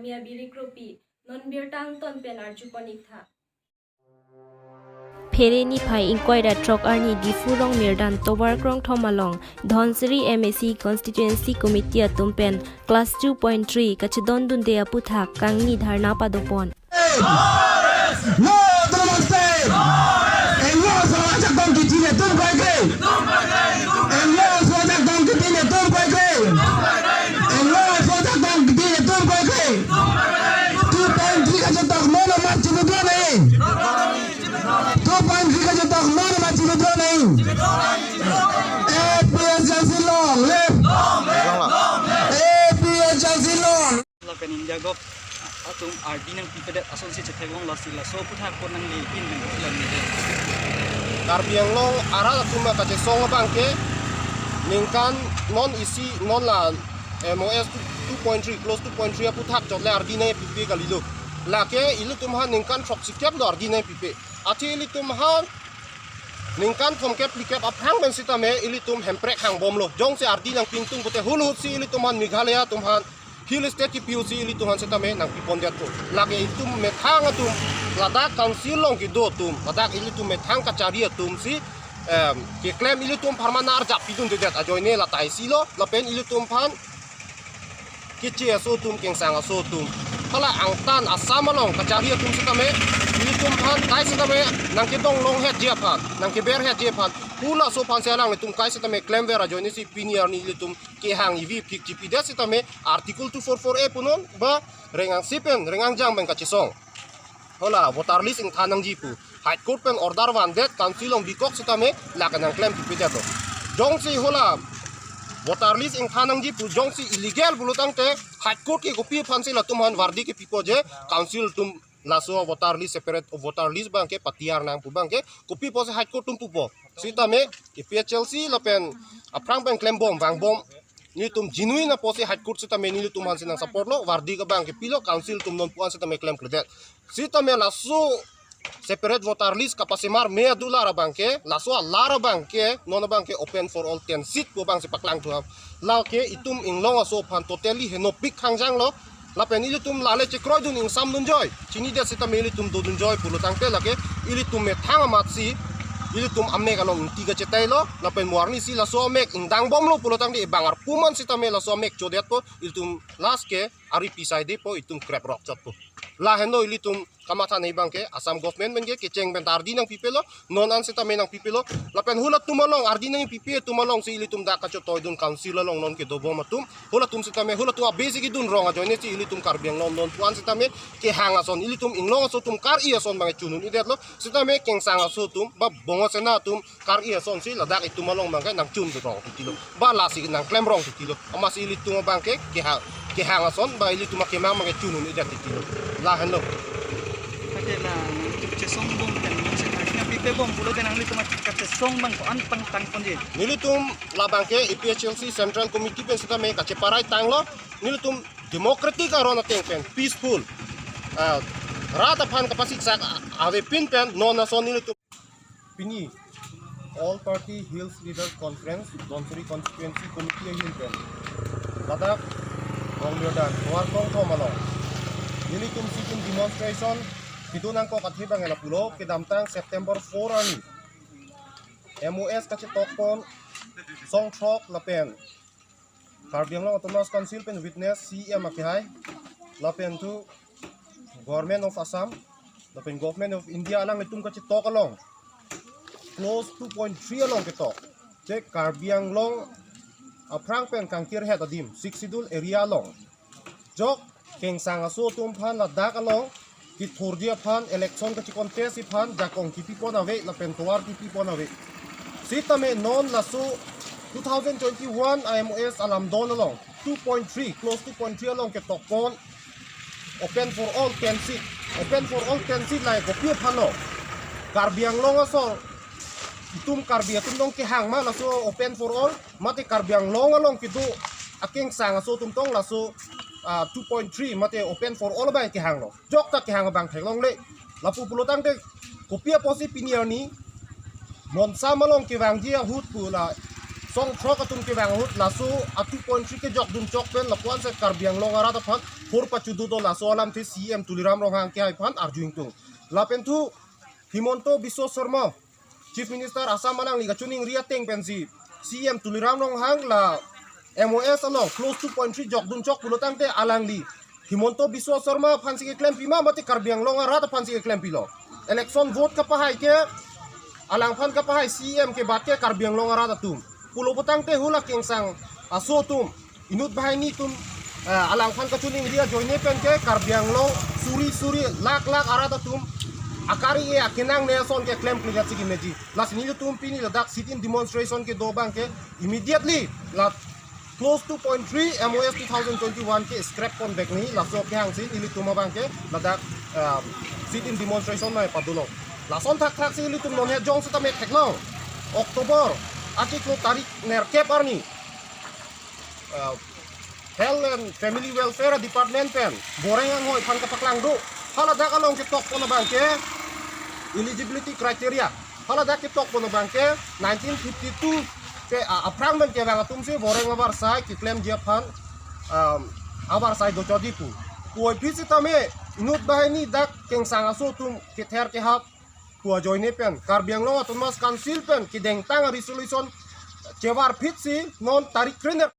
mia biri kropi non bir tang ton pen arjuponik tha Phereni phai inquiry trok arni difurong mirdan tobar krong thomalong Dhonsari MAC constituency committee atumpen class 2.3 kachidon dunde aputhak kangni dharna padopon No, namaste. En lo sawajak dong kitine tum paike. En lo sawajak dong kitine tum paike. En lo sawajak dong kitine tum paike. 2.3 ka jatak mono machi video nahi. 2.3 ka jatak mono machi video nahi. APHC long live. APHC long. Lakan India gop atung RD nang pipedet associate thegong lasila so putha ko nang likin nang ulan ni Karbiang long ara tuma ka song bangke ningkan non isi non la MOS 2.3 close 2.3 puthak jotle RD ne pipe galilo lake ilu tumhan ningkan trop sikap do RD ne pipe ati ilu tumhan ningkan from cap likap aphang ben sitame ilu tum hemprek hang bom lo jong se RD nang pintung pute hulu si ilu tumhan Meghalaya tumhan Hill State ki POC ili tuhan setame nang pipondet tu lagi itu methang atum Ladakh Council long ki do tum Ladakh ili tu methang kacari atum si ki claim ili tum parmanar jap pidun dedet ajoine latai silo lapen ili tum pan kici aso tum keng sang aso tum kala angtan asam long kacari atum setame ili tum pan kai setame nang ki dong long het jepan nang ki ber het jepan pula so pan selang itum kai setame claim vera joine si pinier ni ili tum ki hang ivi pik jipidet setame artikel 244A punon ba rengang sipen rengang jang ben kachisong hola voter list ing thanang jipu high court pen order one that council ong bikok setame lakanang claim jipidet to jong si hola voter list ing thanang jipu jong si illegal bulutang te high court ki kopi phansi la tumhan wardi ki pipo je council tum laso voter list separate voter list bangke patiar nang pu bangke kopi pose high court tum pupo sitame PHLC lapen aprang pen claim bom bang bom ni tum genuine na pose high court sitame ni tum han sinang support lo wardi ka bangke pilo council tum non puan sitame claim kledet sitame laso separate voter list kapasimar me dulara bangke laso lara bangke non bangke open for all 10 seat po bang sipaklang tu lauke itum inglong aso pan totally henopik hangjang lo lapen ili tum lale chekroy dun ing sam dun joy chini dia sitame ili tum do dun joy pulutang te lake ili tum me thang matsi ili tum amme kalong tiga cetai lo lapen muarni si laso mek indang bom lo pulutang di bangar puman sitame laso mek jodet po ili tum las ke ari pisai de po itum crap rock chat po la hendo ili tum kamata nei bangke asam government benge keceng ben ardi nang pipelo non an sitame nang pipelo lapen hulat tumalong ardi nang pipi tumalong si ili tum da ka chotoy dun council long non ke dobo matum hulat tum sitame hulat tu basic dun rong ajoine si ili tum karbiang non non puan sitame ke hanga son ili tum inglong aso tum kar iya son bange chunun idet lo sitame keng sang aso tum ba bongo sena tum kar iya son si ladak itu malong bangke nang chun rong tilo ba la si nang klem rong tilo amas ili tum bangke ke hanga son ba ili tum ke mang bange chunun idet tilo la hendo la tu song bom kan se ardi pipe bom pulo kan ang lituma ka song bang ko an pang tang ponje Nilitum labangke IPHLC Central Committee pen sitame ka cheparai tanglo nilitum democratic arona tengpen peaceful rata pan kapasik sak ave pin pen non nason nilitum pini all party hills leaders conference Dhonsari constituency committee hin pen Ladakh Gongmyodan Warkong Thomalo nilitum sikin demonstration Pidunang ko kathibang elapulo kidamtang September 4 ani MOS kasi tokpon song trok lapen Karbiang long autonomous council pen witness CM akihay lapen tu government of Assam lapen government of India lang itum kasi tok along close 2.3 along kitok check Karbiang long aprang pen kangkir het adim 6 sidul area long jok keng sangaso tumphan Ladakh along ki thordia phan election ka chi contest si phan jakong ki pipo na ve la pentuar ki pipo na ve sitame non lasu 2021 IMOS alam don along 2.3 close 2.3 along ke tokpon open for all 10 seat open for all 10 seat lai ko pi phano Karbiang long aso itum Karbiang tum dong ke hang ma lasu open for all mate Karbiang long along ki du aking sang aso tum tong lasu 2.3 mate open for all bang ki hang lo jok ta ki hang bang thaklong le lapu pulotang te kopia posi pinier ni mon samalong ki wang ji hut pu la song tro ka tum ke bang hut la so a 2.3 ke jok dun chok pen la kwan se Karbiang Long ara ta phan for pa chu du do la so alam the CM Tuliram Rong hang ke hai phan arjuing tung la pen thu Himonto Biswa Sarma Chief Minister Assam Malang liga chuning ria teng pen si CM Tuliram Rong hang la MOS along close 2.3 jok dun chok pulotang te alang li Himonto Biswa Sarma phan si ke claim pima mati Karbiang Long ara ta phan si ke claim pilo election vote ka pahai ke alang phan ka pahai CM ke bat ke Karbiang Long ara ta tum pulo putang te hula keng sang aso tum inut bahai ni tum alang phan ka chuning ria join pen ke Karbiang Long suri lak ara ta tum akari e akenang ne son ke claim clear sigi meji las ni tum pini la dak sit in demonstration ke do bang ke immediately la close 2.3 MOS 2021 ke scrap kon back ni la so ke hang sin ili tum bang ke la dak sit in demonstration na padulo la son thak si ili tum non he jong sa tamek thekno Oktober artikel tarik ner kep arni Health and Family Welfare Department pen boreng ang hoy phan ka paklang do hala dak along ke tok pon bang ke eligibility criteria hala dak ke tok pon bang ke 1952 ke aprang men ke bang tum se boreng abar sai ki claim dia phan abar sai do chodi pu koi phisi tame inut bahani dak keng sanga so tum ke ther ke hap tua joine pen Karbiang Long Autonomous Council pen ki deng tang resolution cewar phitsi non tarik krener